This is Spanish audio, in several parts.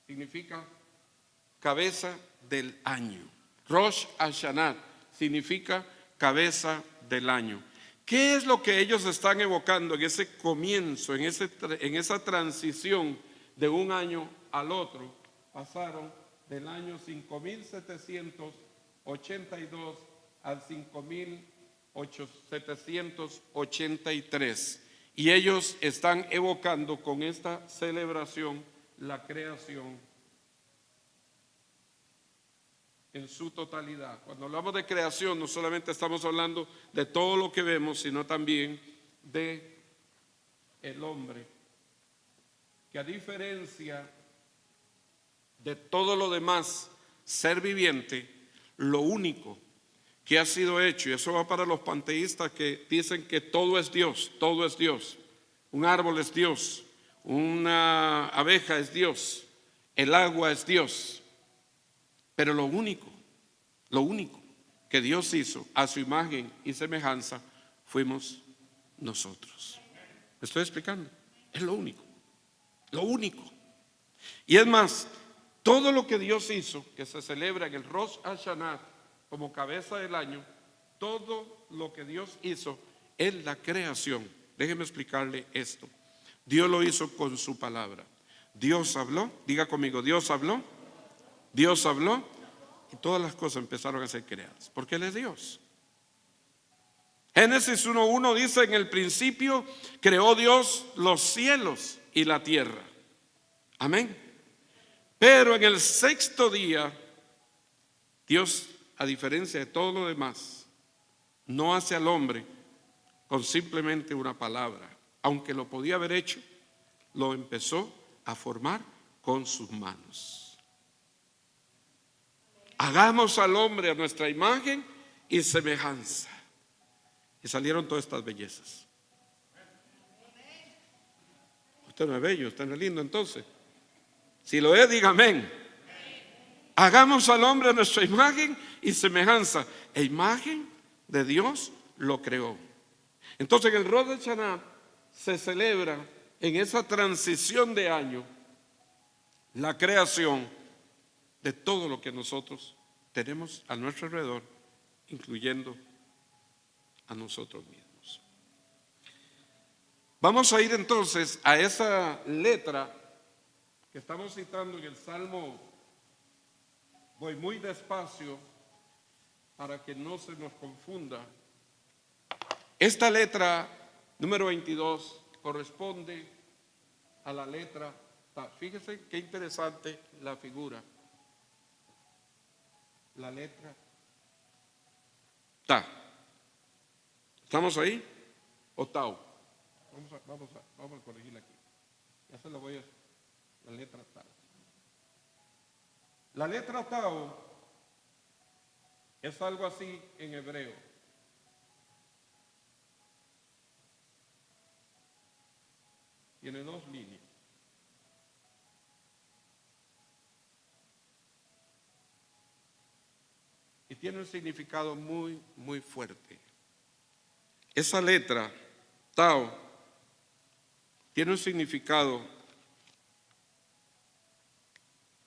significa cabeza del año. Rosh Hashanah significa cabeza del año. ¿Qué es lo que ellos están evocando en ese comienzo, en esa transición de un año al otro? Pasaron del año 5782 al 5783. Y ellos están evocando con esta celebración la creación en su totalidad. Cuando hablamos de creación, no solamente estamos hablando de todo lo que vemos, sino también de el hombre, que a diferencia de todo lo demás ser viviente, lo único que ha sido hecho, y eso va para los panteístas que dicen que todo es Dios, un árbol es Dios, una abeja es Dios, el agua es Dios, pero lo único que Dios hizo a su imagen y semejanza fuimos nosotros. ¿Me estoy explicando? Es lo único. Y es más, todo lo que Dios hizo, que se celebra en el Rosh Hashanah como cabeza del año, todo lo que Dios hizo en la creación. Déjeme explicarle esto. Dios lo hizo con su palabra. Dios habló, diga conmigo, Dios habló, y todas las cosas empezaron a ser creadas, porque Él es Dios. Génesis 1:1 dice: en el principio creó Dios los cielos y la tierra. Amén. Pero en el sexto día, Dios, a diferencia de todo lo demás, no hace al hombre con simplemente una palabra. Aunque lo podía haber hecho, lo empezó a formar con sus manos. Hagamos al hombre a nuestra imagen y semejanza. Y salieron todas estas bellezas. Usted no es bello, usted no es lindo entonces. Si lo es, diga amén. Hagamos al hombre a nuestra imagen y semejanza. E imagen de Dios lo creó. Entonces en el Rosh Hashanah se celebra en esa transición de año la creación de todo lo que nosotros tenemos a nuestro alrededor, incluyendo a nosotros mismos. Vamos a ir entonces a esa letra que estamos citando en el Salmo. Voy muy despacio para que no se nos confunda. Esta letra número 22 corresponde a la letra Ta. Fíjese qué interesante la figura. La letra Ta. ¿Estamos ahí? ¿O Tau? Vamos a corregirla aquí. Ya se lo voy a... La letra Tau. La letra Tau es algo así en hebreo. Tiene dos líneas. Y tiene un significado muy, muy fuerte. Esa letra, Tau, tiene un significado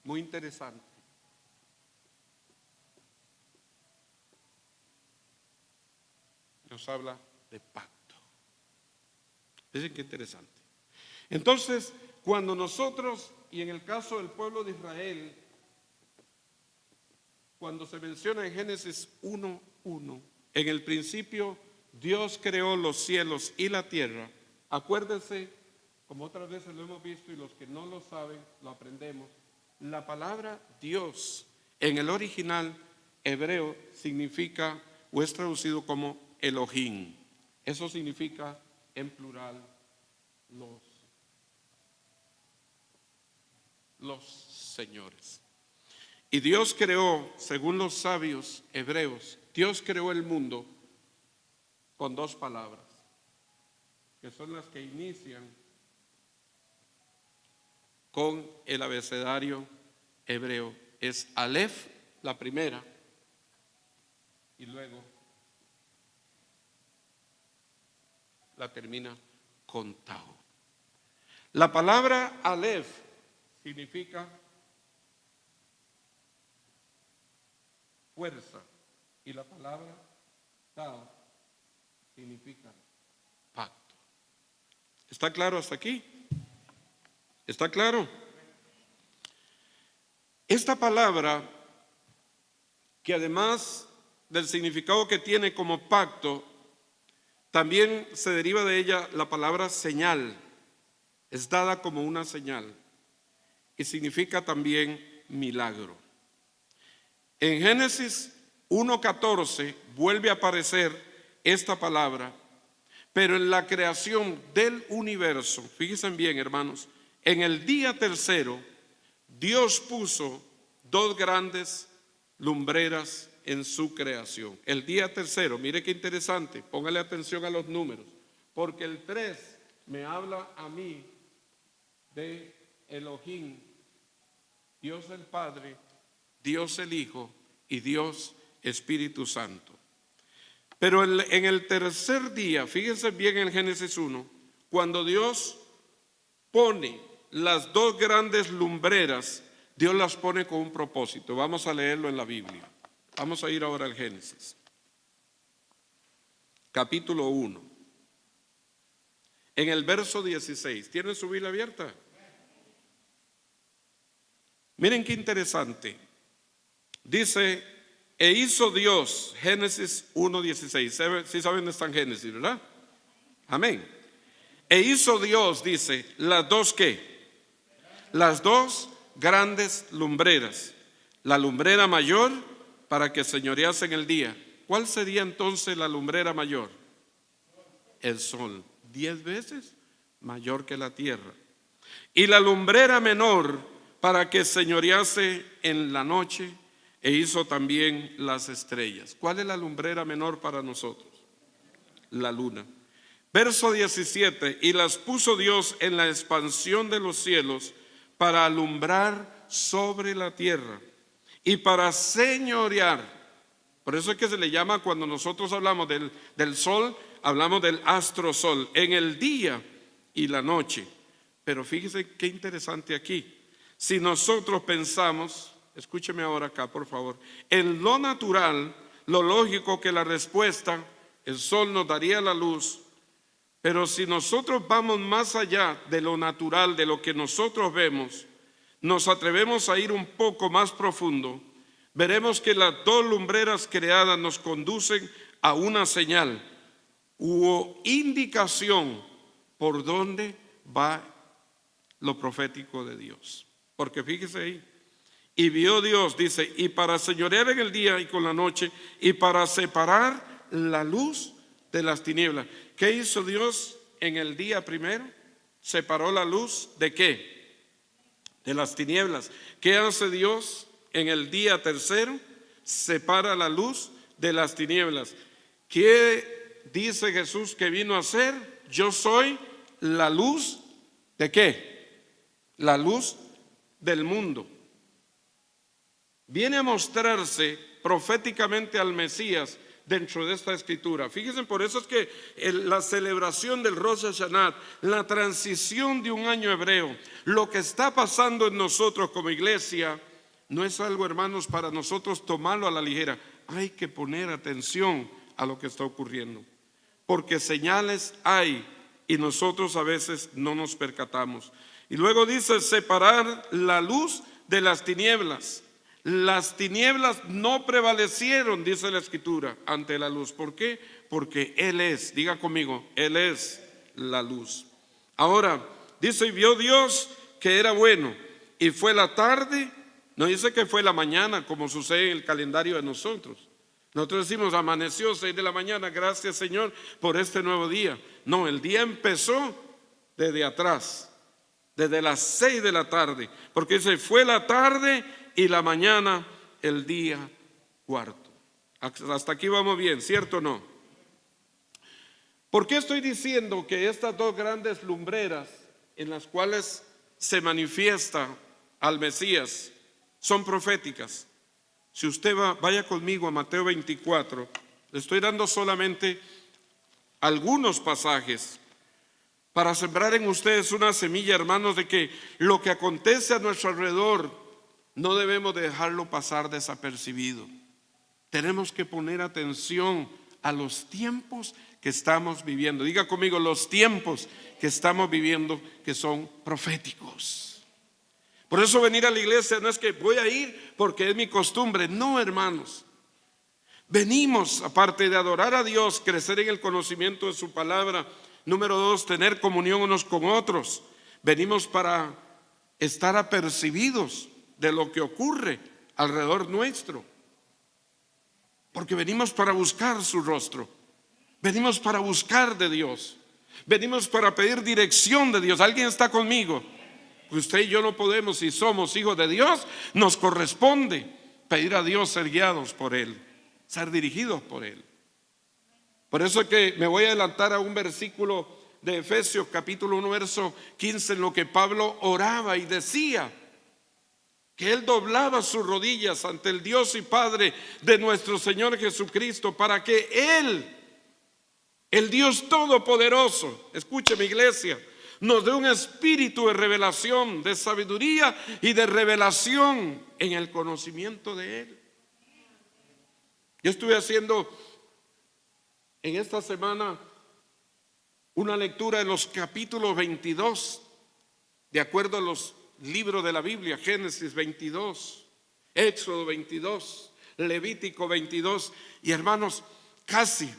muy interesante. Nos habla de pacto. Dicen que interesante. Entonces, cuando nosotros, y en el caso del pueblo de Israel, cuando se menciona en Génesis 1:1, en el principio Dios creó los cielos y la tierra. Acuérdense, como otras veces lo hemos visto y los que no lo saben, lo aprendemos. La palabra Dios en el original hebreo significa o es traducido como Elohim. Eso significa en plural los señores. Y Dios creó, según los sabios hebreos, Dios creó el mundo con dos palabras, que son las que inician con el abecedario hebreo. Es Aleph, la primera, y luego la termina con Tau. La palabra Aleph significa fuerza. Y la palabra Tao significa pacto. ¿Está claro hasta aquí? ¿Está claro? Esta palabra, que además del significado que tiene como pacto, también se deriva de ella la palabra señal. Es dada como una señal y significa también milagro. En Génesis 1:14 vuelve a aparecer esta palabra, pero en la creación del universo, fíjense bien, hermanos, en el día tercero, Dios puso dos grandes lumbreras en su creación. El día tercero, mire qué interesante, póngale atención a los números, porque el 3 me habla a mí de Elohim, Dios el Padre, Dios el Hijo y Dios Espíritu Santo. Pero en el tercer día, fíjense bien en Génesis 1, cuando Dios pone las dos grandes lumbreras, Dios las pone con un propósito. Vamos a leerlo en la Biblia. Vamos a ir ahora al Génesis, capítulo 1, en el verso 16. ¿Tienen su Biblia abierta? Miren qué interesante. Dice, e hizo Dios, Génesis 1:16. ¿Sí saben dónde está en Génesis, verdad? Amén. E hizo Dios, dice, las dos ¿qué? Las dos grandes lumbreras. La lumbrera mayor para que señorease en el día. ¿Cuál sería entonces la lumbrera mayor? El sol, 10 veces mayor que la tierra. Y la lumbrera menor para que señorease en la noche, e hizo también las estrellas. ¿Cuál es la lumbrera menor para nosotros? La luna. Verso 17, y las puso Dios en la expansión de los cielos para alumbrar sobre la tierra y para señorear. Por eso es que se le llama, cuando nosotros hablamos del sol, hablamos del astro sol, en el día y la noche. Pero fíjese qué interesante aquí. Si nosotros pensamos, escúcheme ahora acá por favor, en lo natural, lo lógico que la respuesta, el sol nos daría la luz. Pero si nosotros vamos más allá de lo natural, de lo que nosotros vemos, nos atrevemos a ir un poco más profundo, veremos que las dos lumbreras creadas nos conducen a una señal u indicación por dónde va lo profético de Dios. Porque fíjese ahí, y vio Dios, dice, y para señorear en el día y con la noche, y para separar la luz de las tinieblas. ¿Qué hizo Dios en el día primero? Separó la luz ¿de qué? De las tinieblas. ¿Qué hace Dios en el día tercero? Separa la luz de las tinieblas. ¿Qué dice Jesús que vino a hacer? Yo soy la luz ¿de qué? La luz del mundo. Viene a mostrarse proféticamente al Mesías dentro de esta escritura. Fíjense, por eso es que la celebración del Rosh Hashanah, la transición de un año hebreo, lo que está pasando en nosotros como iglesia, no es algo, hermanos, para nosotros tomarlo a la ligera. Hay que poner atención a lo que está ocurriendo, porque señales hay y nosotros a veces no nos percatamos. Y luego dice, separar la luz de las tinieblas. Las tinieblas no prevalecieron, dice la escritura, ante la luz. ¿Por qué? Porque Él es, diga conmigo, Él es la luz. Ahora, dice, y vio Dios que era bueno, y fue la tarde, no dice que fue la mañana, como sucede en el calendario de nosotros. Nosotros decimos, amaneció 6 de la mañana, gracias Señor por este nuevo día. No, el día empezó desde atrás, desde las 6 de la tarde, porque dice, fue la tarde y la mañana el día cuarto. Hasta aquí vamos bien, ¿cierto o no? ¿Por qué estoy diciendo que estas dos grandes lumbreras en las cuales se manifiesta al Mesías son proféticas? Si usted vaya conmigo a Mateo 24, le estoy dando solamente algunos pasajes para sembrar en ustedes una semilla, hermanos, de que lo que acontece a nuestro alrededor no debemos dejarlo pasar desapercibido. tenemos que poner atención a los tiempos que estamos viviendo. Diga conmigo, los tiempos que estamos viviendo que son proféticos. Por eso venir a la iglesia no es que voy a ir porque es mi costumbre. No, hermanos. Venimos, aparte de adorar a Dios, crecer en el conocimiento de su palabra. Número 2, tener comunión unos con otros. Venimos para estar apercibidos de lo que ocurre alrededor nuestro. Porque venimos para buscar su rostro. Venimos para buscar de Dios. Venimos para pedir dirección de Dios. ¿Alguien está conmigo? Usted y yo no podemos, si somos hijos de Dios, nos corresponde pedir a Dios ser guiados por Él, ser dirigidos por Él. Por eso es que me voy a adelantar a un versículo de Efesios capítulo 1 verso 15, en lo que Pablo oraba y decía que él doblaba sus rodillas ante el Dios y Padre de nuestro Señor Jesucristo, para que Él, el Dios Todopoderoso, escúcheme iglesia, nos dé un espíritu de revelación, de sabiduría y de revelación en el conocimiento de Él. Yo estuve haciendo en esta semana una lectura de los capítulos 22, de acuerdo a los libros de la Biblia: Génesis 22, Éxodo 22, Levítico 22. Y hermanos, casi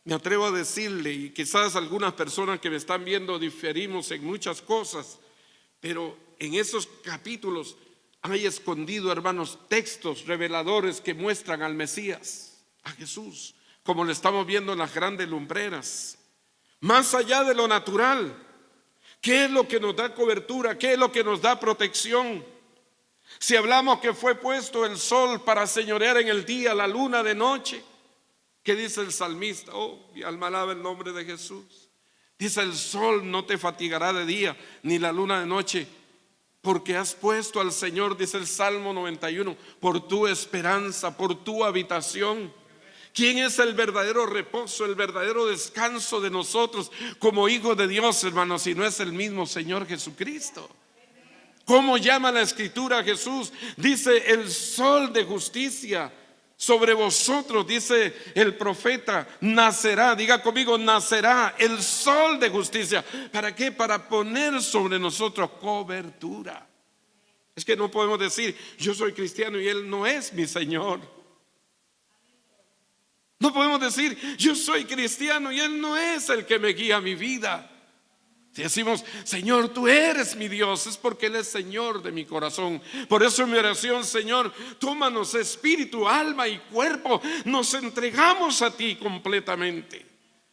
me atrevo a decirle, y quizás algunas personas que me están viendo diferimos en muchas cosas, pero en esos capítulos hay escondido, hermanos, textos reveladores que muestran al Mesías, a Jesús, como lo estamos viendo en las grandes lumbreras. Más allá de lo natural, ¿qué es lo que nos da cobertura? ¿Qué es lo que nos da protección? Si hablamos que fue puesto el sol para señorear en el día, la luna de noche, ¿qué dice el salmista? Oh, mi alma alaba el nombre de Jesús. Dice: el sol no te fatigará de día, ni la luna de noche, porque has puesto al Señor, dice el Salmo 91, por tu esperanza, por tu habitación. ¿Quién es el verdadero reposo, el verdadero descanso de nosotros como hijos de Dios, hermanos, si no es el mismo Señor Jesucristo? ¿Cómo llama la Escritura a Jesús? Dice: el sol de justicia sobre vosotros, dice el profeta, nacerá. Diga conmigo, nacerá el sol de justicia. ¿Para qué? Para poner sobre nosotros cobertura. Es que no podemos decir: yo soy cristiano y Él no es mi Señor. No podemos decir: yo soy cristiano y Él no es el que me guía mi vida. Si decimos: Señor, tú eres mi Dios, es porque Él es Señor de mi corazón. Por eso en mi oración: Señor, tómanos espíritu, alma y cuerpo, nos entregamos a ti completamente.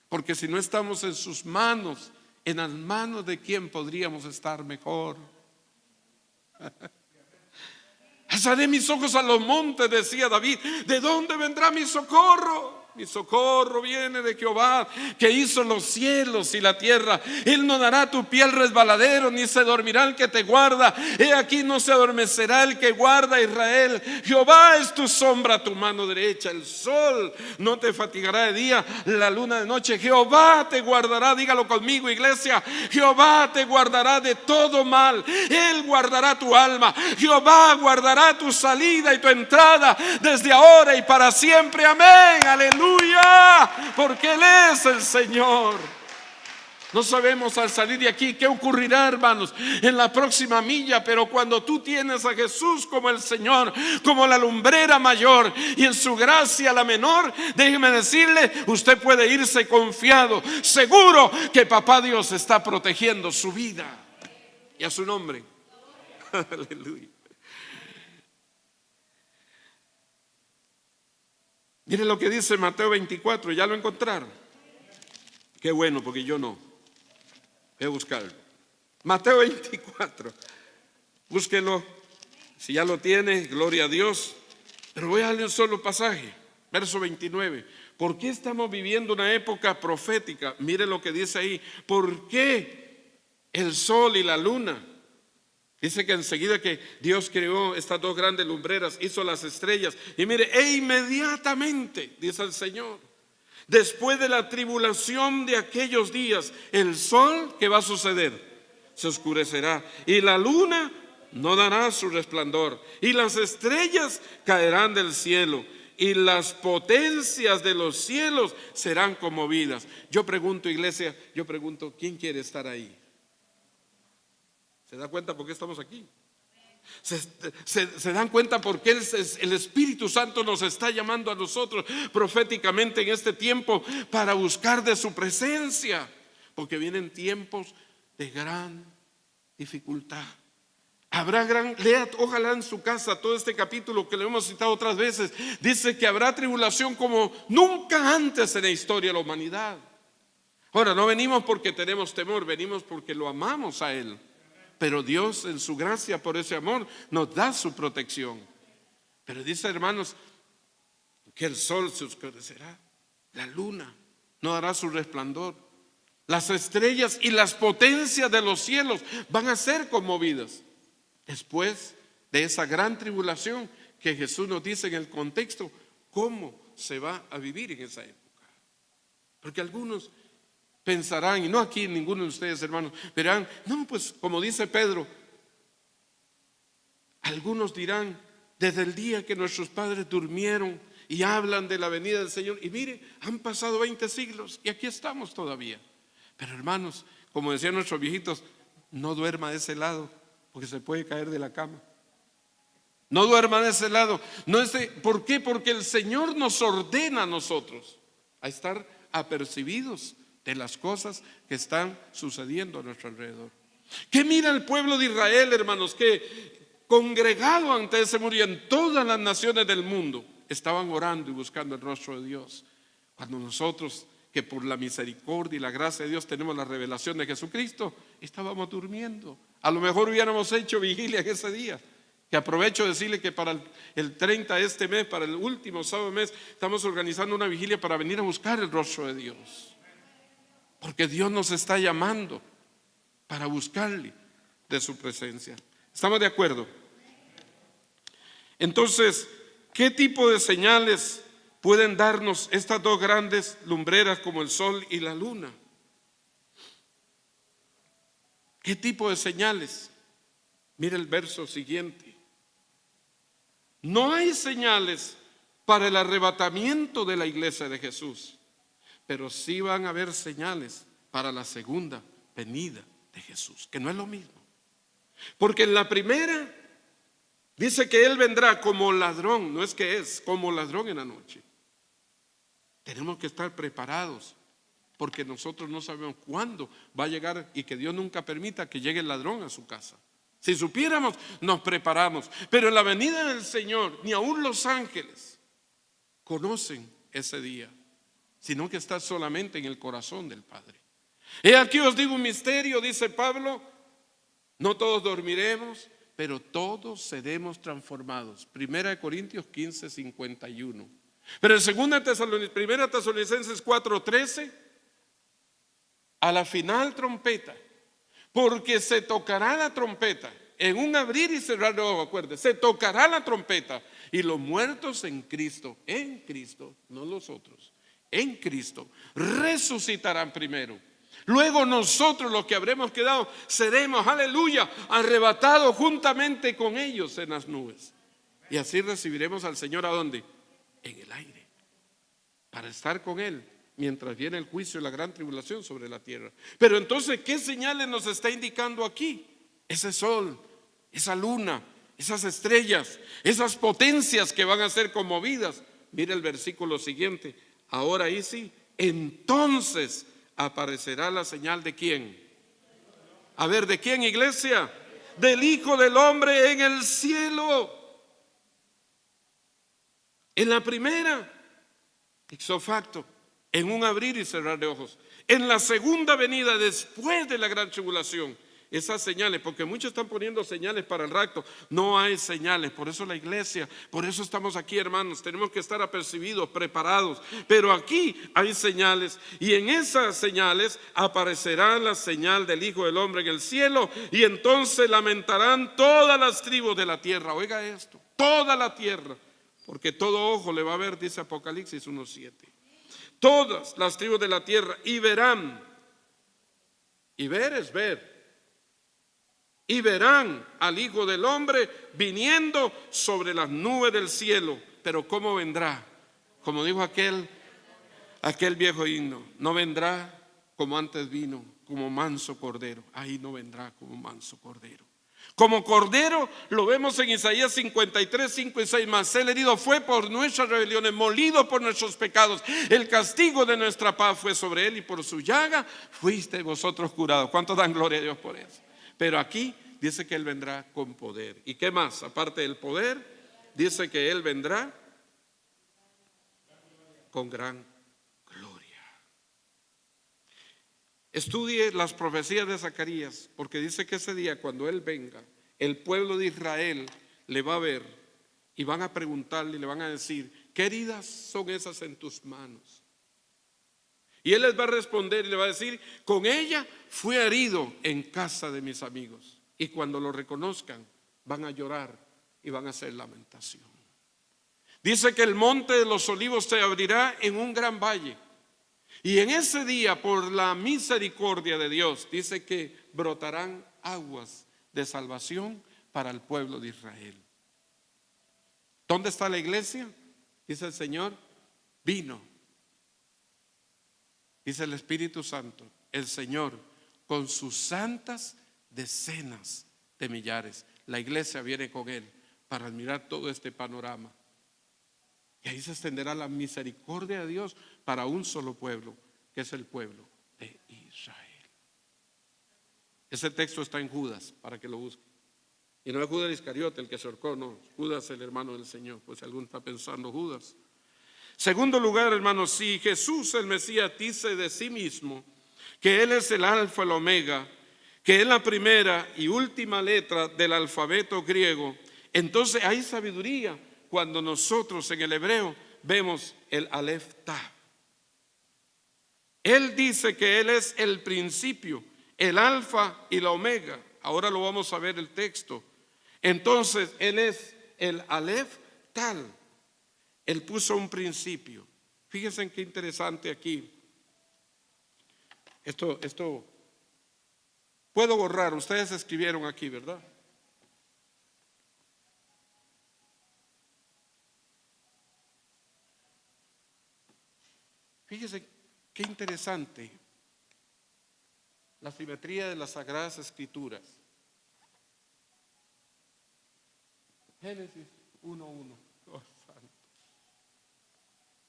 Porque si no estamos en sus manos, ¿en las manos de quién podríamos estar mejor? Alzaré mis ojos a los montes, decía David. ¿De dónde vendrá mi socorro? Mi socorro viene de Jehová, que hizo los cielos y la tierra. Él no dará a tu pie al resbaladero, ni se dormirá el que te guarda. He aquí, no se adormecerá el que guarda a Israel. Jehová es tu sombra, tu mano derecha. El sol no te fatigará de día, la luna de noche. Jehová te guardará. Dígalo conmigo, iglesia: Jehová te guardará de todo mal. Él guardará tu alma. Jehová guardará tu salida y tu entrada desde ahora y para siempre. Amén, aleluya. Porque Él es el Señor. No sabemos al salir de aquí qué ocurrirá, hermanos, en la próxima milla, pero cuando tú tienes a Jesús como el Señor, como la lumbrera mayor, y en su gracia la menor, déjeme decirle, usted puede irse confiado, seguro que papá Dios está protegiendo su vida. Y a su nombre. Aleluya. Miren lo que dice Mateo 24, ¿ya lo encontraron? Qué bueno, porque yo no. Voy a buscarlo. Mateo 24, búsquelo. Si ya lo tiene, gloria a Dios. Pero voy a darle un solo pasaje, verso 29. ¿Por qué estamos viviendo una época profética? Mire lo que dice ahí. ¿Por qué el sol y la luna? Dice que enseguida que Dios creó estas dos grandes lumbreras, hizo las estrellas. Y mire, e inmediatamente, dice el Señor, después de la tribulación de aquellos días, el sol, ¿qué va a suceder? Se oscurecerá, y la luna no dará su resplandor, y las estrellas caerán del cielo, y las potencias de los cielos serán conmovidas. Yo pregunto, iglesia, ¿quién quiere estar ahí? ¿Se da cuenta por qué estamos aquí? ¿Se dan cuenta por qué el Espíritu Santo nos está llamando a nosotros proféticamente en este tiempo para buscar de su presencia? Porque vienen tiempos de gran dificultad. Lea ojalá en su casa todo este capítulo que lo hemos citado otras veces. Dice que habrá tribulación como nunca antes en la historia de la humanidad. Ahora, no venimos porque tenemos temor, venimos porque lo amamos a Él. Pero Dios en su gracia, por ese amor, nos da su protección. Pero dice, hermanos, que el sol se oscurecerá, la luna no dará su resplandor, las estrellas y las potencias de los cielos van a ser conmovidas. Después de esa gran tribulación que Jesús nos dice en el contexto, ¿cómo se va a vivir en esa época? Porque algunos pensarán, y no aquí ninguno de ustedes, hermanos, verán, no, pues como dice Pedro, algunos dirán, desde el día que nuestros padres durmieron y hablan de la venida del Señor, y mire, han pasado 20 siglos y aquí estamos todavía. Pero hermanos, como decían nuestros viejitos, no duerma de ese lado, porque se puede caer de la cama. No duerma de ese lado. ¿Por qué? Porque el Señor nos ordena a nosotros a estar apercibidos de las cosas que están sucediendo a nuestro alrededor. ¿Qué mira el pueblo de Israel, hermanos? Que congregado ante ese muro y en todas las naciones del mundo estaban orando y buscando el rostro de Dios. Cuando nosotros, que por la misericordia y la gracia de Dios tenemos la revelación de Jesucristo, estábamos durmiendo. A lo mejor hubiéramos hecho vigilia en ese día. Que aprovecho de decirle que para el 30 de este mes, para el último sábado del mes, estamos organizando una vigilia para venir a buscar el rostro de Dios. Porque Dios nos está llamando para buscarle de su presencia. ¿Estamos de acuerdo? Entonces, ¿qué tipo de señales pueden darnos estas dos grandes lumbreras como el sol y la luna? ¿Qué tipo de señales? Mire el verso siguiente. No hay señales para el arrebatamiento de la iglesia de Jesús, pero sí van a haber señales para la segunda venida de Jesús, que no es lo mismo. Porque en la primera dice que Él vendrá como ladrón, no es que es como ladrón en la noche. Tenemos que estar preparados, porque nosotros no sabemos cuándo va a llegar y que Dios nunca permita que llegue el ladrón a su casa. Si supiéramos, nos preparamos. Pero en la venida del Señor, ni aún los ángeles conocen ese día, sino que está solamente en el corazón del Padre. He aquí os digo un misterio, dice Pablo, no todos dormiremos, pero todos seremos transformados. 1 Corintios 15, 51. Pero en 1 Tesalonicenses 4:13, a la final trompeta, porque se tocará la trompeta en un abrir y cerrar de ojos, acuérdense, se tocará la trompeta y los muertos en Cristo, no los otros, en Cristo, resucitarán primero. Luego nosotros los que habremos quedado seremos, aleluya, arrebatados juntamente con ellos en las nubes. Y así recibiremos al Señor, ¿a dónde? En el aire, para estar con Él mientras viene el juicio y la gran tribulación sobre la tierra. Pero entonces, ¿qué señales nos está indicando aquí? Ese sol, esa luna, esas estrellas, esas potencias que van a ser conmovidas. Mira el versículo siguiente. Ahora ahí sí, entonces aparecerá la señal de ¿quién? A ver, ¿de quién, iglesia? Del Hijo del Hombre en el cielo. En la primera, ipso facto, en un abrir y cerrar de ojos. En la segunda venida, después de la gran tribulación, esas señales, porque muchos están poniendo señales para el rapto. No hay señales, por eso la iglesia, por eso estamos aquí, hermanos. Tenemos que estar apercibidos, preparados. Pero aquí hay señales, y en esas señales aparecerá la señal del Hijo del Hombre en el cielo, y entonces lamentarán todas las tribus de la tierra. Oiga esto, toda la tierra, porque todo ojo le va a ver, dice Apocalipsis 1:7. Todas las tribus de la tierra, y verán, y ver es ver, y verán al Hijo del Hombre viniendo sobre las nubes del cielo. Pero ¿cómo vendrá? Como dijo aquel viejo himno, no vendrá como antes vino, como manso cordero. Ahí no vendrá como manso cordero. Como cordero lo vemos en Isaías 53, 5 y 6. Mas el herido fue por nuestras rebeliones, molido por nuestros pecados. El castigo de nuestra paz fue sobre él y por su llaga fuiste vosotros curados. ¿Cuántos dan gloria a Dios por eso? Pero aquí dice que él vendrá con poder. ¿Y qué más? Aparte del poder, dice que él vendrá con gran gloria. Estudie las profecías de Zacarías, porque dice que ese día, cuando él venga, el pueblo de Israel le va a ver y van a preguntarle y le van a decir: ¿qué heridas son esas en tus manos? Y él les va a responder y le va a decir: con ella fui herido en casa de mis amigos. Y cuando lo reconozcan, van a llorar y van a hacer lamentación. Dice que el monte de los olivos se abrirá en un gran valle. Y en ese día, por la misericordia de Dios, dice que brotarán aguas de salvación para el pueblo de Israel. ¿Dónde está la iglesia? Dice el Señor, vino. Dice el Espíritu Santo, el Señor, con sus santas decenas de millares. La iglesia viene con Él para admirar todo este panorama. Y ahí se extenderá la misericordia de Dios para un solo pueblo, que es el pueblo de Israel. Ese texto está en Judas, para que lo busque. Y no es Judas Iscariote el que se ahorcó, no. Judas el hermano del Señor, pues si alguno está pensando Judas. Segundo lugar, hermanos, si Jesús el Mesías dice de sí mismo que Él es el alfa y el omega, que es la primera y última letra del alfabeto griego, entonces hay sabiduría cuando nosotros en el hebreo vemos el Aleph Tav. Él dice que Él es el principio, el alfa y la omega. Ahora lo vamos a ver el texto. Entonces Él es el Aleph Tal. Él puso un principio. Fíjense qué interesante aquí. Esto puedo borrar. Ustedes escribieron aquí, ¿verdad? Fíjense qué interesante la simetría de las Sagradas Escrituras. Génesis 1:1. Oh, santo.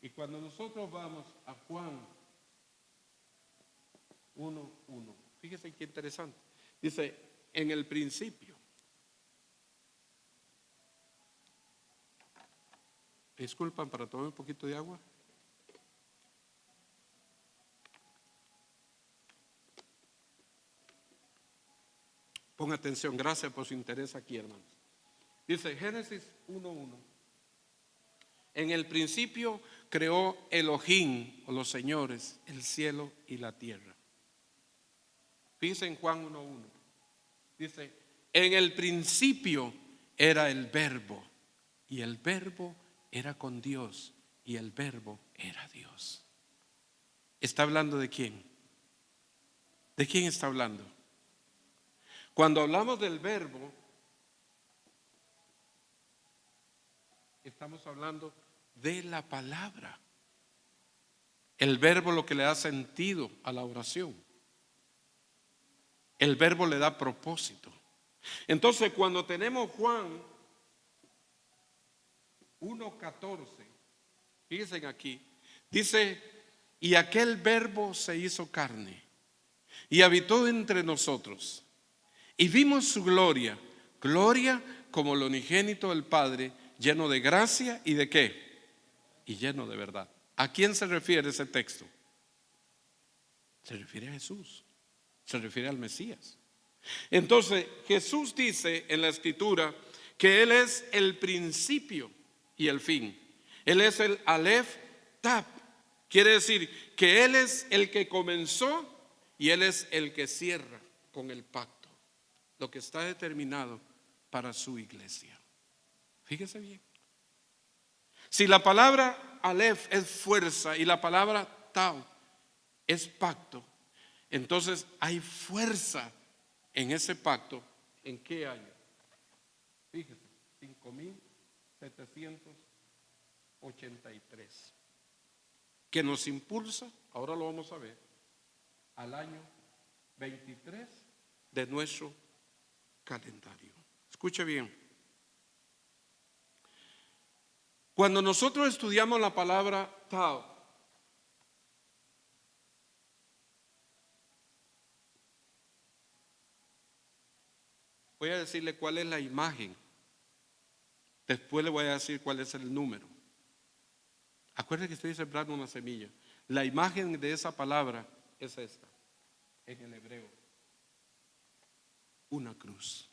Y cuando nosotros vamos a Juan 1:1, fíjense qué interesante. Dice, en el principio. Disculpan para tomar un poquito de agua. Ponga atención, gracias por su interés aquí, hermanos. Dice Génesis 1:1. En el principio creó Elohim, o los señores, el cielo y la tierra. Fíjense en Juan 1:1. Dice, en el principio era el verbo, y el verbo era con Dios, y el verbo era Dios. ¿Está hablando de quién? ¿De quién está hablando? Cuando hablamos del verbo, estamos hablando de la palabra. El verbo lo que le da sentido a la oración. El verbo le da propósito. Entonces, cuando tenemos Juan 1:14, fíjense aquí, dice, y aquel verbo se hizo carne y habitó entre nosotros. Y vimos su gloria, gloria como el unigénito del Padre, lleno de gracia y de ¿qué? Y lleno de verdad. ¿A quién se refiere ese texto? Se refiere a Jesús, se refiere al Mesías. Entonces Jesús dice en la Escritura que Él es el principio y el fin. Él es el Aleph Tav. Quiere decir que Él es el que comenzó y Él es el que cierra con el pacto. Lo que está determinado para su iglesia. Fíjese bien. Si la palabra Aleph es fuerza y la palabra Tau es pacto, entonces hay fuerza en ese pacto. ¿En qué año? Fíjese, 5783. que nos impulsa, ahora lo vamos a ver, al año 23 de nuestro calendario. Escuche bien. Cuando nosotros estudiamos la palabra Tao, voy a decirle cuál es la imagen. Después le voy a decir cuál es el número. Acuérdense que estoy sembrando una semilla. La imagen de esa palabra es esta, en el hebreo. Una cruz.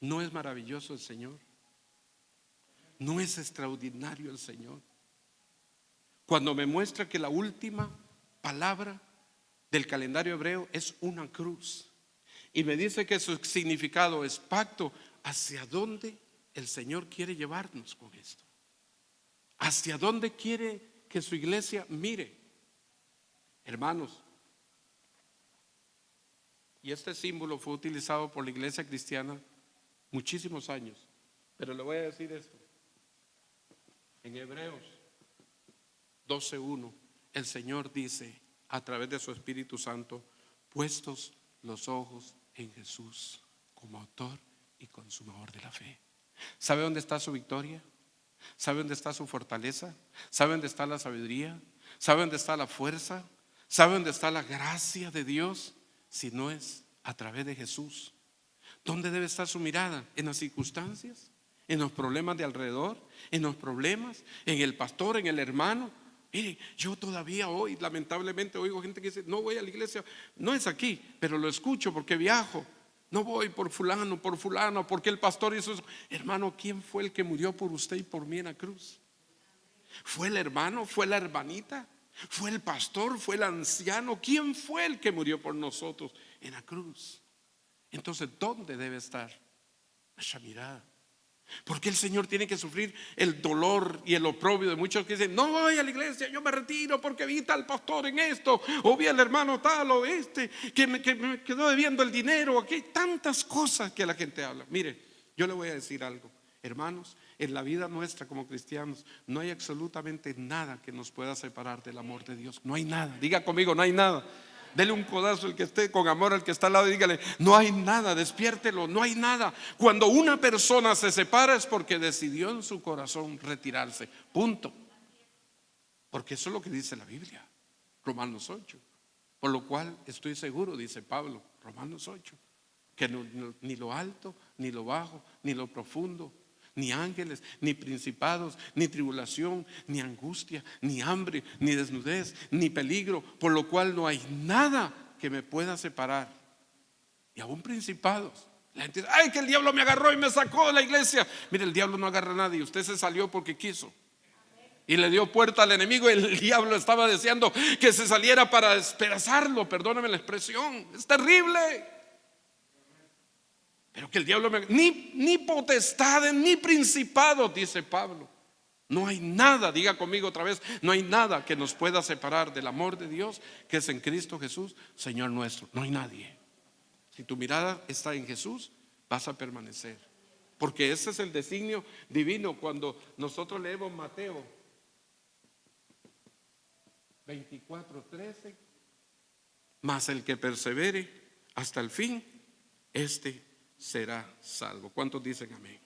¿No es maravilloso el Señor? ¿No es extraordinario el Señor? Cuando me muestra que la última palabra del calendario hebreo es una cruz. Y me dice que su significado es pacto. ¿Hacia dónde el Señor quiere llevarnos con esto? ¿Hacia dónde quiere que su iglesia mire? Hermanos, y este símbolo fue utilizado por la iglesia cristiana muchísimos años, pero le voy a decir esto. En Hebreos 12:1, el Señor dice a través de su Espíritu Santo: puestos los ojos en Jesús como autor y consumador de la fe. ¿Sabe dónde está su victoria? ¿Sabe dónde está su fortaleza? ¿Sabe dónde está la sabiduría? ¿Sabe dónde está la fuerza? ¿Sabe dónde está la gracia de Dios? Si no es a través de Jesús. ¿Dónde debe estar su mirada? ¿En las circunstancias? ¿En los problemas de alrededor? ¿En los problemas? ¿En el pastor? ¿En el hermano? Mire, yo todavía hoy lamentablemente oigo gente que dice: no voy a la iglesia, no es aquí, pero lo escucho porque viajo. No voy por fulano, porque el pastor hizo eso. Hermano, ¿quién fue el que murió por usted y por mí en la cruz? ¿Fue el hermano? ¿Fue la hermanita? ¿Fue el pastor? ¿Fue el anciano? ¿Quién fue el que murió por nosotros en la cruz? Entonces, ¿dónde debe estar nuestra mirada? Porque el Señor tiene que sufrir el dolor y el oprobio de muchos que dicen: no voy a la iglesia, yo me retiro porque vi tal pastor en esto, o vi al hermano tal o que me quedó debiendo el dinero. Aquí hay tantas cosas que la gente habla. Mire, yo le voy a decir algo, hermanos. En la vida nuestra como cristianos no hay absolutamente nada que nos pueda separar del amor de Dios. No hay nada. Diga conmigo: no hay nada. Dele un codazo al que esté con amor al que está al lado y dígale: no hay nada, despiértelo, no hay nada. Cuando una persona se separa es porque decidió en su corazón retirarse, punto. Porque eso es lo que dice la Biblia, Romanos 8. Por lo cual estoy seguro, dice Pablo, Romanos 8, que ni lo alto, ni lo bajo, ni lo profundo, ni ángeles, ni principados, ni tribulación, ni angustia, ni hambre, ni desnudez, ni peligro, por lo cual no hay nada que me pueda separar. Y aún principados. La gente dice: ay, que el diablo me agarró y me sacó de la iglesia. Mire, el diablo no agarra a nadie, usted se salió porque quiso y le dio puerta al enemigo. El diablo estaba deseando que se saliera para despedazarlo, perdóname la expresión, es terrible. Pero que el diablo ni potestades ni principados, dice Pablo. No hay nada, diga conmigo otra vez: no hay nada que nos pueda separar del amor de Dios que es en Cristo Jesús, Señor nuestro. No hay nadie. Si tu mirada está en Jesús, vas a permanecer, porque ese es el designio divino. Cuando nosotros leemos Mateo 24:13, mas el que persevere hasta el fin, será salvo. ¿Cuántos dicen amén?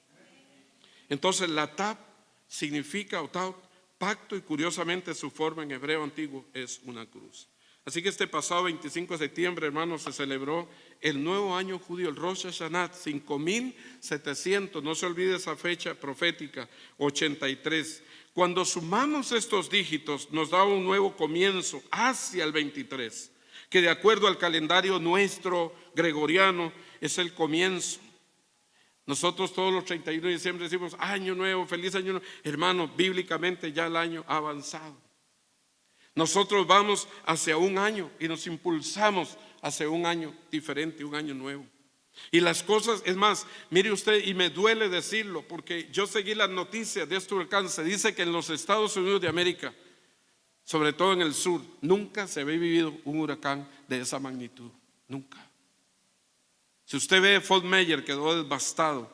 Entonces la TAP significa pacto, y curiosamente su forma en hebreo antiguo es una cruz. Así que este pasado 25 de septiembre, hermanos, se celebró el nuevo año judío, el Rosh Hashanah, 5700, no se olvide esa fecha profética, 83. Cuando sumamos estos dígitos nos da un nuevo comienzo hacia el 23, que de acuerdo al calendario nuestro gregoriano es el comienzo. Nosotros todos los 31 de diciembre decimos: año nuevo, feliz año nuevo. Hermanos, bíblicamente ya el año ha avanzado. Nosotros vamos hacia un año y nos impulsamos hacia un año diferente, un año nuevo. Y las cosas, es más, mire usted, y me duele decirlo porque yo seguí las noticias de este huracán. Se dice que en los Estados Unidos de América, sobre todo en el sur, nunca se había vivido un huracán de esa magnitud, nunca. Si usted ve, Fort Myers quedó devastado,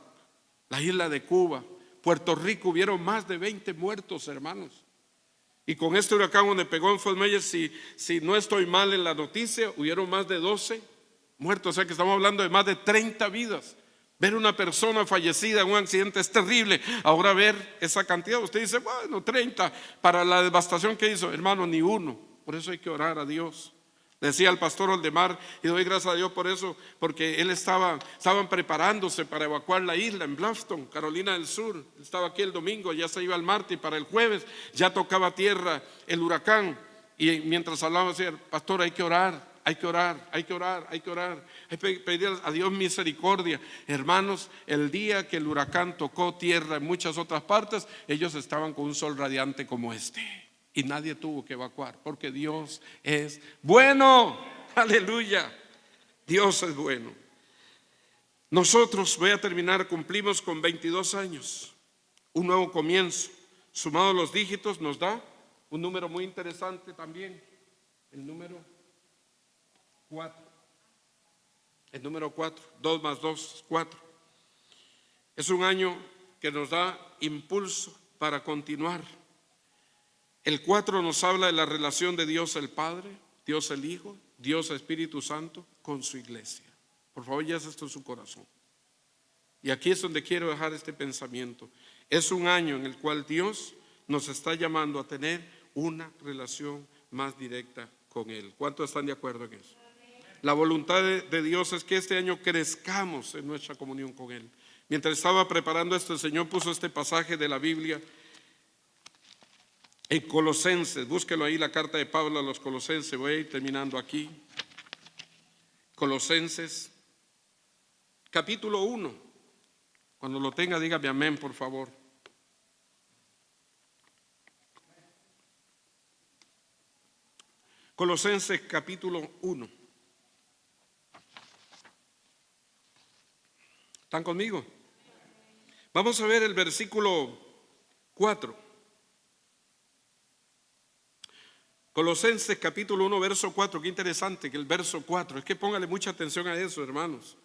la isla de Cuba, Puerto Rico, hubieron más de 20 muertos, hermanos. Y con este huracán donde pegó en Fort Myers, si no estoy mal en la noticia, hubieron más de 12 muertos. O sea que estamos hablando de más de 30 vidas. Ver una persona fallecida en un accidente es terrible. Ahora ver esa cantidad, usted dice, bueno, 30 para la devastación que hizo. Hermano, ni uno. Por eso hay que orar a Dios. Decía el pastor Oldemar, y doy gracias a Dios por eso, porque él estaban preparándose para evacuar la isla en Bluffton, Carolina del Sur. Estaba aquí el domingo, ya se iba el martes, y para el jueves ya tocaba tierra el huracán. Y mientras hablábamos, decía, pastor, hay que orar. Hay que orar, hay que orar, hay que orar. Hay que pedir a Dios misericordia. Hermanos, el día que el huracán tocó tierra en muchas otras partes, ellos estaban con un sol radiante como este. Y nadie tuvo que evacuar, porque Dios es bueno. Aleluya. Dios es bueno. Nosotros, voy a terminar, cumplimos con 22 años. Un nuevo comienzo. Sumado los dígitos nos da un número muy interesante también. El número 4. El número 4, 2 más 2, 4. Es un año que nos da impulso para continuar. El 4 nos habla de la relación de Dios el Padre, Dios el Hijo, Dios Espíritu Santo con su iglesia. Por favor, ya esto en su corazón. Y aquí es donde quiero dejar este pensamiento. Es un año en el cual Dios nos está llamando a tener una relación más directa con Él. ¿Cuántos están de acuerdo en eso? La voluntad de Dios es que este año crezcamos en nuestra comunión con Él. Mientras estaba preparando esto, el Señor puso este pasaje de la Biblia en Colosenses. Búsquelo ahí, la carta de Pablo a los Colosenses. Voy a ir terminando aquí. Colosenses, capítulo 1. Cuando lo tenga, dígame amén, por favor. Colosenses, capítulo 1. ¿Están conmigo? Vamos a ver el versículo 4. Colosenses capítulo 1, verso 4. Qué interesante que el verso 4. Es que póngale mucha atención a eso, hermanos.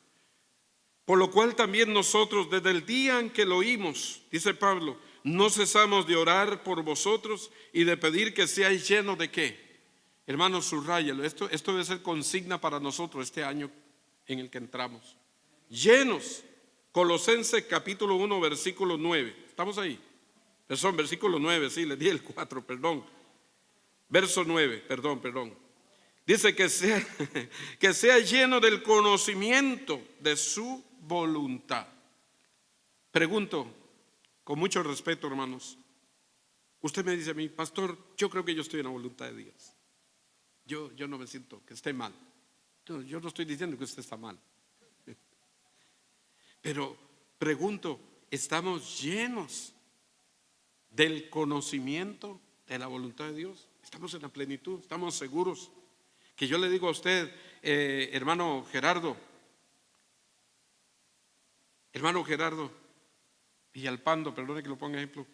Por lo cual también nosotros, desde el día en que lo oímos, dice Pablo, no cesamos de orar por vosotros y de pedir que seáis llenos de ¿qué? Hermanos, subrayelo. Esto debe ser consigna para nosotros este año en el que entramos. Llenos. Colosenses capítulo 1, versículo 9. ¿Estamos ahí? Perdón, versículo 9, sí, le di el 4, perdón. Verso 9, perdón. Dice que sea lleno del conocimiento de su voluntad. Pregunto, con mucho respeto, hermanos. Usted me dice a mí, pastor, yo creo que yo estoy en la voluntad de Dios. Yo no me siento que esté mal. Yo no estoy diciendo que usted está mal. Pero pregunto, ¿estamos llenos del conocimiento de la voluntad de Dios? ¿Estamos en la plenitud? ¿Estamos seguros? Que yo le digo a usted, hermano Gerardo Villalpando, perdone que lo ponga ejemplo.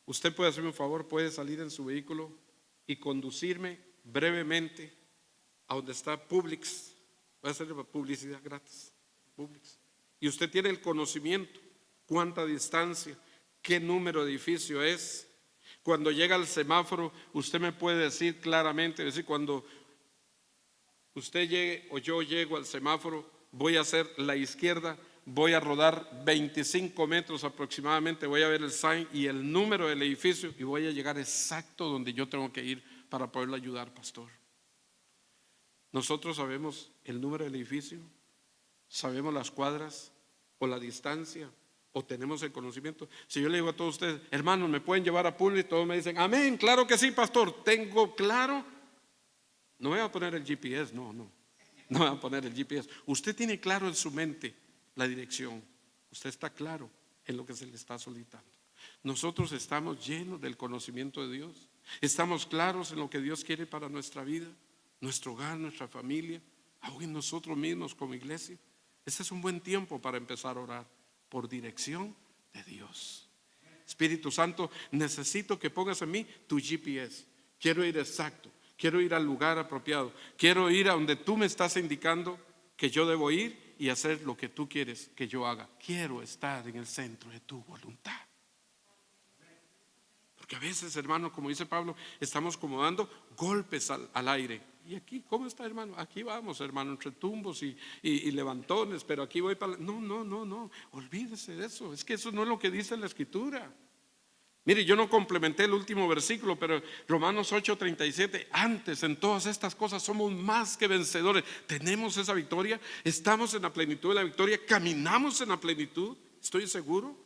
Usted puede hacerme un favor, puede salir en su vehículo y conducirme brevemente a donde está Publix. Voy a hacer publicidad gratis. Publix. Y usted tiene el conocimiento, cuánta distancia, qué número de edificio es. Cuando llega al semáforo, usted me puede decir claramente, decir, cuando usted llegue o yo llego al semáforo, voy a hacer la izquierda, voy a rodar 25 metros aproximadamente, voy a ver el sign y el número del edificio y voy a llegar exacto donde yo tengo que ir para poderle ayudar, pastor. Nosotros sabemos el número del edificio, sabemos las cuadras o la distancia o tenemos el conocimiento. Si yo le digo a todos ustedes, hermanos, ¿me pueden llevar a Publix? Todos me dicen, amén, claro que sí, pastor, tengo claro. No voy a poner el GPS, no voy a poner el GPS. Usted tiene claro en su mente la dirección. Usted está claro en lo que se le está solicitando. Nosotros estamos llenos del conocimiento de Dios. Estamos claros en lo que Dios quiere para nuestra vida, nuestro hogar, nuestra familia, aún nosotros mismos como iglesia. Este es un buen tiempo para empezar a orar por dirección de Dios. Espíritu Santo, necesito que pongas en mí tu GPS. Quiero ir exacto, quiero ir al lugar apropiado, quiero ir a donde tú me estás indicando que yo debo ir y hacer lo que tú quieres que yo haga. Quiero estar en el centro de tu voluntad. Porque a veces, hermano, como dice Pablo, estamos como dando golpes al aire. Y aquí, ¿cómo está, hermano? Aquí vamos, hermano, entre tumbos y levantones, pero aquí voy para... No, olvídese de eso. Es que eso no es lo que dice la Escritura. Mire, yo no complementé el último versículo, pero Romanos 8:37, antes en todas estas cosas somos más que vencedores. Tenemos esa victoria, estamos en la plenitud de la victoria, caminamos en la plenitud, estoy seguro.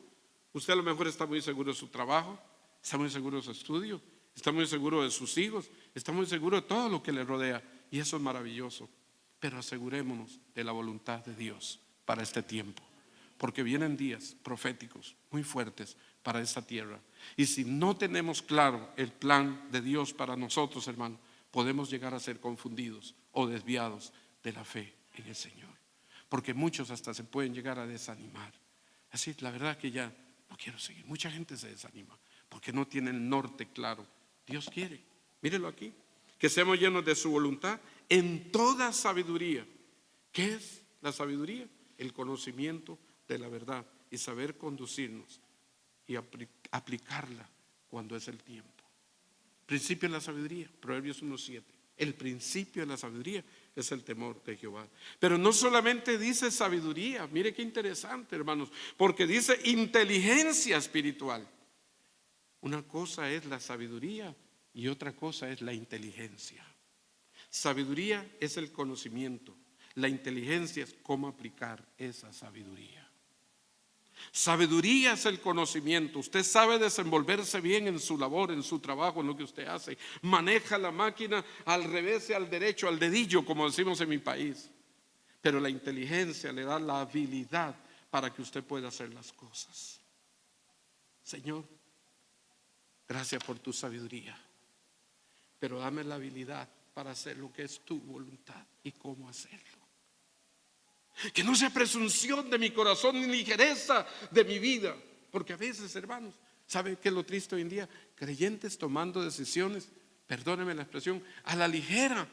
Usted a lo mejor está muy seguro de su trabajo, está muy seguro de su estudio, está muy seguro de sus hijos, está muy seguro de todo lo que le rodea, y eso es maravilloso. Pero asegurémonos de la voluntad de Dios para este tiempo, porque vienen días proféticos muy fuertes para esta tierra. Y si no tenemos claro el plan de Dios para nosotros, hermano, podemos llegar a ser confundidos o desviados de la fe en el Señor, porque muchos hasta se pueden llegar a desanimar. Así, la verdad que ya no quiero seguir. Mucha gente se desanima porque no tiene el norte claro. Dios quiere, mírelo aquí, que seamos llenos de su voluntad en toda sabiduría. ¿Qué es la sabiduría? El conocimiento de la verdad y saber conducirnos y aplicarla cuando es el tiempo. Principio de la sabiduría, Proverbios 1:7. El principio de la sabiduría es el temor de Jehová. Pero no solamente dice sabiduría, mire qué interesante, hermanos, porque dice inteligencia espiritual. Una cosa es la sabiduría y otra cosa es la inteligencia. Sabiduría es el conocimiento, la inteligencia es cómo aplicar esa sabiduría. Sabiduría es el conocimiento. Usted sabe desenvolverse bien en su labor, en su trabajo, en lo que usted hace. Maneja la máquina al revés y al derecho, al dedillo, como decimos en mi país. Pero la inteligencia le da la habilidad para que usted pueda hacer las cosas. Señor, gracias por tu sabiduría, pero dame la habilidad para hacer lo que es tu voluntad y cómo hacerlo. Que no sea presunción de mi corazón ni ligereza de mi vida. Porque a veces, hermanos, ¿sabe qué es lo triste hoy en día? Creyentes tomando decisiones, perdóneme la expresión, a la ligera.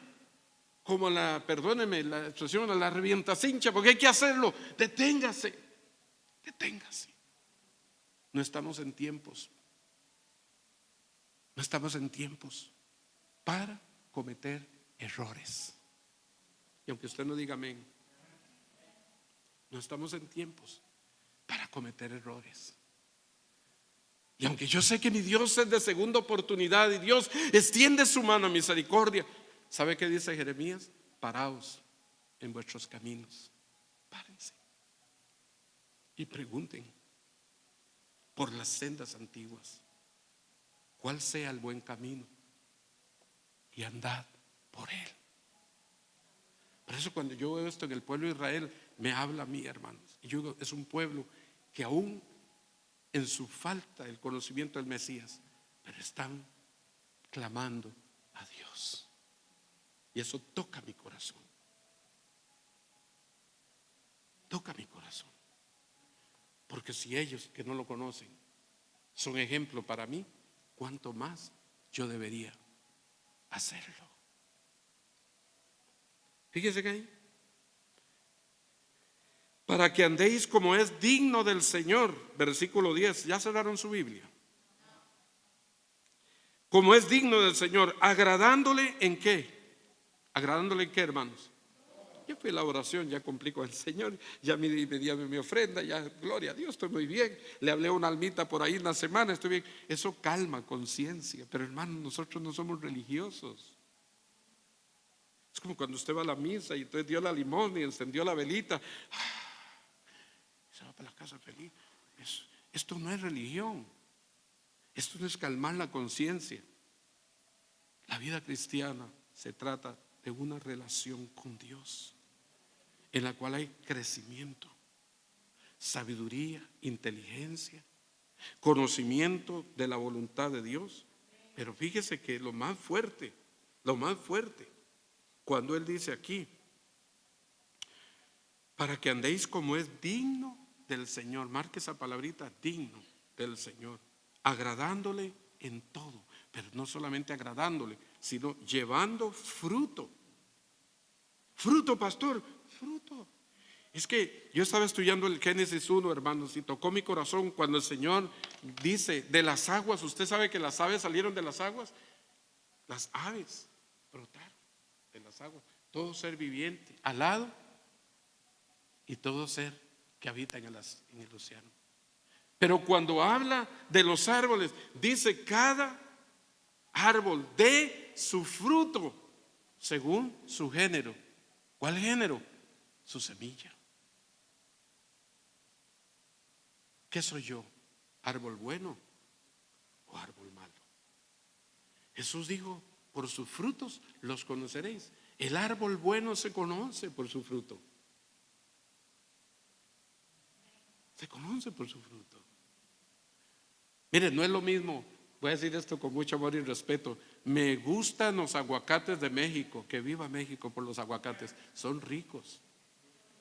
Como perdóneme la expresión, a la revientacincha, porque hay que hacerlo. Deténgase. No estamos en tiempos. No estamos en tiempos para cometer errores. Y aunque usted no diga amén, no estamos en tiempos para cometer errores. Y aunque yo sé que mi Dios es de segunda oportunidad y Dios extiende su mano a misericordia, ¿sabe qué dice Jeremías? Paraos en vuestros caminos. Párense y pregunten por las sendas antiguas cuál sea el buen camino y andad por él. Por eso cuando yo veo esto en el pueblo de Israel, me habla a mí, hermanos. Y yo digo, es un pueblo que aún en su falta del conocimiento del Mesías, pero están clamando a Dios. Y eso toca mi corazón. Toca mi corazón. Porque si ellos que no lo conocen son ejemplo para mí, ¿cuánto más yo debería hacerlo? Fíjese que ahí, para que andéis como es digno del Señor, versículo 10, ¿ya cerraron su Biblia? Como es digno del Señor, agradándole en qué, hermanos. Yo fui a la oración, ya cumplí con el Señor, ya me dio mi ofrenda, ya gloria a Dios, estoy muy bien. Le hablé a una almita por ahí una semana, estoy bien. Eso calma conciencia, pero hermanos, nosotros no somos religiosos. Es como cuando usted va a la misa y entonces dio la limosna y encendió la velita, se va para la casa feliz. Esto no es religión, esto no es calmar la conciencia. La vida cristiana se trata de una relación con Dios, en la cual hay crecimiento, sabiduría, inteligencia, conocimiento de la voluntad de Dios. Pero fíjese que lo más fuerte, cuando Él dice aquí, para que andéis como es digno del Señor, marque esa palabrita, digno del Señor, agradándole en todo, pero no solamente agradándole, sino llevando fruto. Fruto, pastor, fruto. Es que yo estaba estudiando el Génesis 1, hermanos, y tocó mi corazón cuando el Señor dice, de las aguas. Usted sabe que las aves salieron de las aguas. Las aves brotaron de las aguas. Todo ser viviente, alado, y todo ser que habita en el océano. Pero cuando habla de los árboles, dice cada árbol de su fruto según su género. ¿Cuál género? Su semilla. ¿Qué soy yo? ¿Árbol bueno o árbol malo? Jesús dijo, por sus frutos los conoceréis. El árbol bueno se conoce por su fruto. Se conoce por su fruto. Miren, no es lo mismo, voy a decir esto con mucho amor y respeto. Me gustan los aguacates de México, que viva México por los aguacates, son ricos.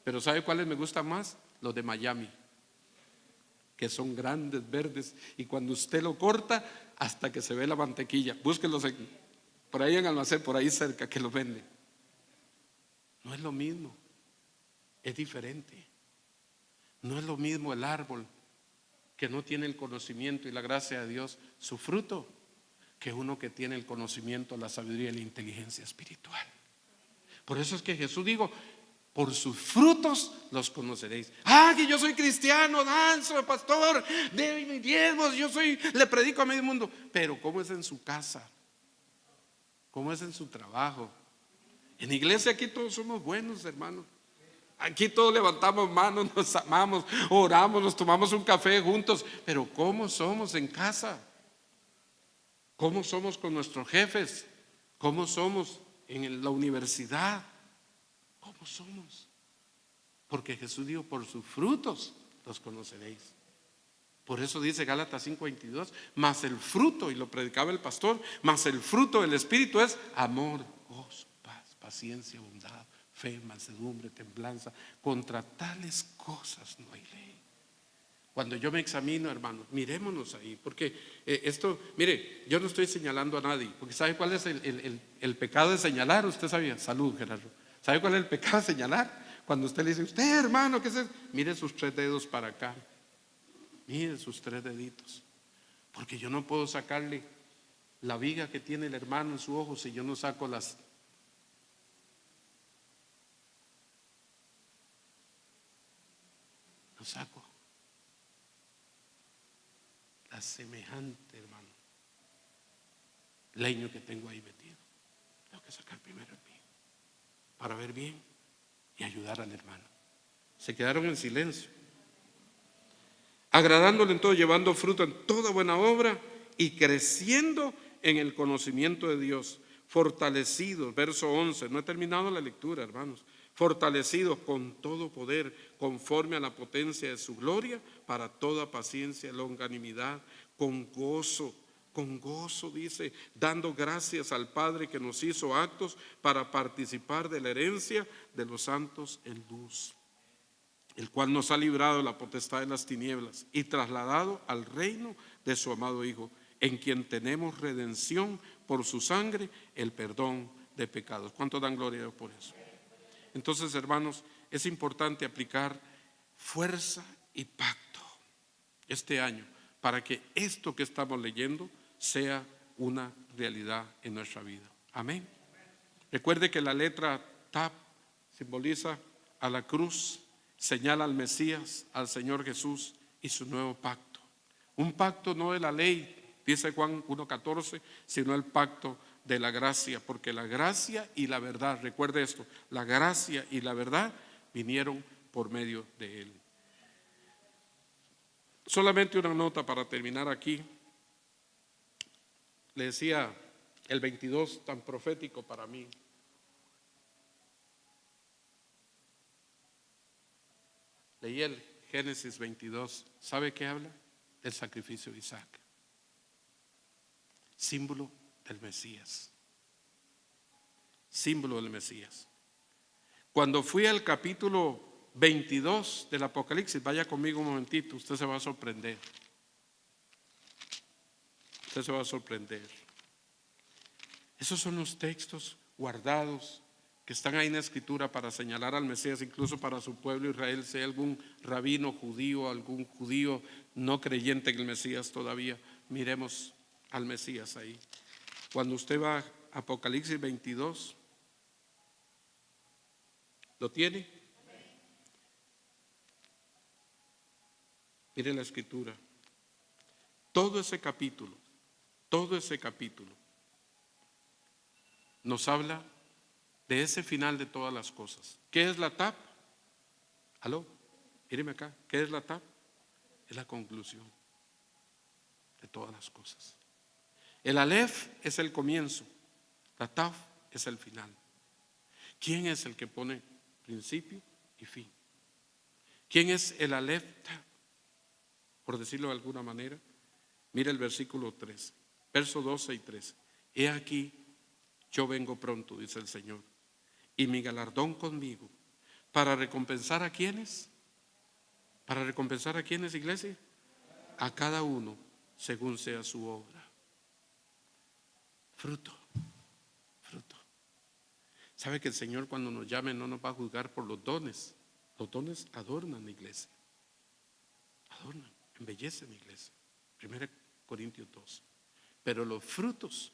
Pero ¿sabe cuáles me gustan más? Los de Miami, que son grandes, verdes, y cuando usted lo corta, hasta que se ve la mantequilla. Búsquenlos por ahí en almacén, por ahí cerca, que los venden. No es lo mismo, es diferente. No es lo mismo el árbol que no tiene el conocimiento y la gracia de Dios, su fruto, que uno que tiene el conocimiento, la sabiduría y la inteligencia espiritual. Por eso es que Jesús dijo, por sus frutos los conoceréis. Que yo soy cristiano, danzo, pastor, de mis diezmos, le predico a medio mundo. Pero ¿cómo es en su casa? ¿Cómo es en su trabajo? En la iglesia aquí todos somos buenos, hermanos. Aquí todos levantamos manos, nos amamos, oramos, nos tomamos un café juntos. Pero ¿cómo somos en casa? ¿Cómo somos con nuestros jefes? ¿Cómo somos en la universidad? ¿Cómo somos? Porque Jesús dijo, por sus frutos los conoceréis. Por eso dice Gálatas 5:22, mas el fruto, y lo predicaba el pastor, mas el fruto del Espíritu es amor, gozo, paz, paciencia, bondad, fe, mansedumbre, templanza. Contra tales cosas no hay ley. Cuando yo me examino, hermanos, mirémonos ahí, porque mire, yo no estoy señalando a nadie, porque ¿sabe cuál es el pecado de señalar? Usted sabía, salud, Gerardo. ¿Sabe cuál es el pecado de señalar? Cuando usted le dice, usted, hermano, ¿qué es eso? Mire sus 3 dedos para acá, mire sus 3 deditos, porque yo no puedo sacarle la viga que tiene el hermano en su ojo si yo no saco no saco la semejante, hermano, leño que tengo ahí metido. Tengo que sacar primero el mío para ver bien y ayudar al hermano. Se quedaron en silencio, agradándole en todo, llevando fruto en toda buena obra y creciendo en el conocimiento de Dios, fortalecidos, verso 11, no he terminado la lectura, hermanos, fortalecidos con todo poder, conforme a la potencia de su gloria, para toda paciencia y longanimidad, con gozo, dice, dando gracias al Padre que nos hizo aptos para participar de la herencia de los santos en luz, el cual nos ha librado de la potestad de las tinieblas y trasladado al reino de su amado Hijo, en quien tenemos redención por su sangre, el perdón de pecados. ¿Cuánto dan gloria a Dios por eso? Entonces, hermanos, es importante aplicar fuerza y pacto este año para que esto que estamos leyendo sea una realidad en nuestra vida. Amén. Recuerde que la letra TAP simboliza a la cruz, señala al Mesías, al Señor Jesús y su nuevo pacto. Un pacto no de la ley, dice Juan 1:14, sino el pacto de la gracia, porque la gracia y la verdad, recuerde esto, la gracia y la verdad vinieron por medio de él. Solamente una nota para terminar aquí. Le decía el 22 tan profético para mí. Leí el Génesis 22. ¿Sabe qué habla? Del sacrificio de Isaac, símbolo del Mesías. Símbolo del Mesías. Cuando fui al capítulo 22 del Apocalipsis, vaya conmigo un momentito, usted se va a sorprender. Usted se va a sorprender. Esos son los textos guardados que están ahí en la Escritura para señalar al Mesías, incluso para su pueblo Israel, si hay algún rabino judío, algún judío no creyente en el Mesías todavía, miremos al Mesías ahí. Cuando usted va a Apocalipsis 22, ¿lo tiene? Mire la Escritura. Todo ese capítulo nos habla de ese final de todas las cosas. ¿Qué es la TAP? Aló, míreme acá. ¿Qué es la TAP? Es la conclusión de todas las cosas. El Aleph es el comienzo, la Taf es el final. ¿Quién es el que pone principio y fin? ¿Quién es el Aleph Taf? Por decirlo de alguna manera, mira el versículo 13, verso 12 y 13. He aquí, yo vengo pronto, dice el Señor, y mi galardón conmigo, para recompensar a quienes. ¿Para recompensar a quienes, iglesia? A cada uno según sea su obra. Fruto. ¿Sabe que el Señor cuando nos llame no nos va a juzgar por los dones? Los dones adornan la iglesia. Adornan, embellecen la iglesia. 1 Corintios 2. Pero los frutos,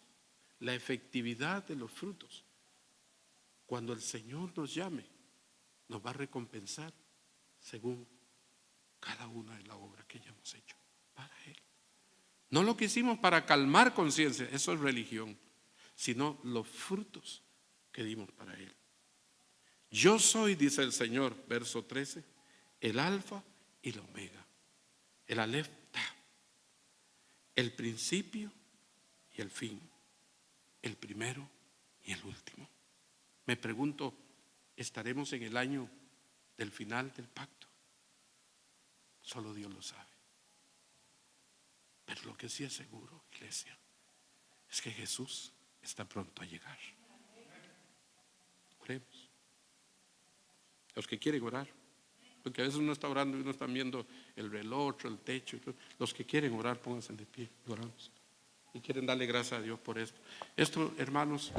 la efectividad de los frutos, cuando el Señor nos llame, nos va a recompensar según cada una de las obras que hayamos hecho para Él. No lo que hicimos para calmar conciencia, eso es religión, sino los frutos que dimos para Él. Yo soy, dice el Señor, verso 13, el alfa y el omega, el Aleph Taf, el principio y el fin, el primero y el último. Me pregunto, ¿estaremos en el año del final del pacto? Solo Dios lo sabe. Pero lo que sí es seguro, iglesia, es que Jesús está pronto a llegar. Oremos. Los que quieren orar, porque a veces uno está orando y uno está viendo el reloj, el techo. Los que quieren orar, pónganse de pie y oramos. Y quieren darle gracias a Dios por esto. Esto, hermanos.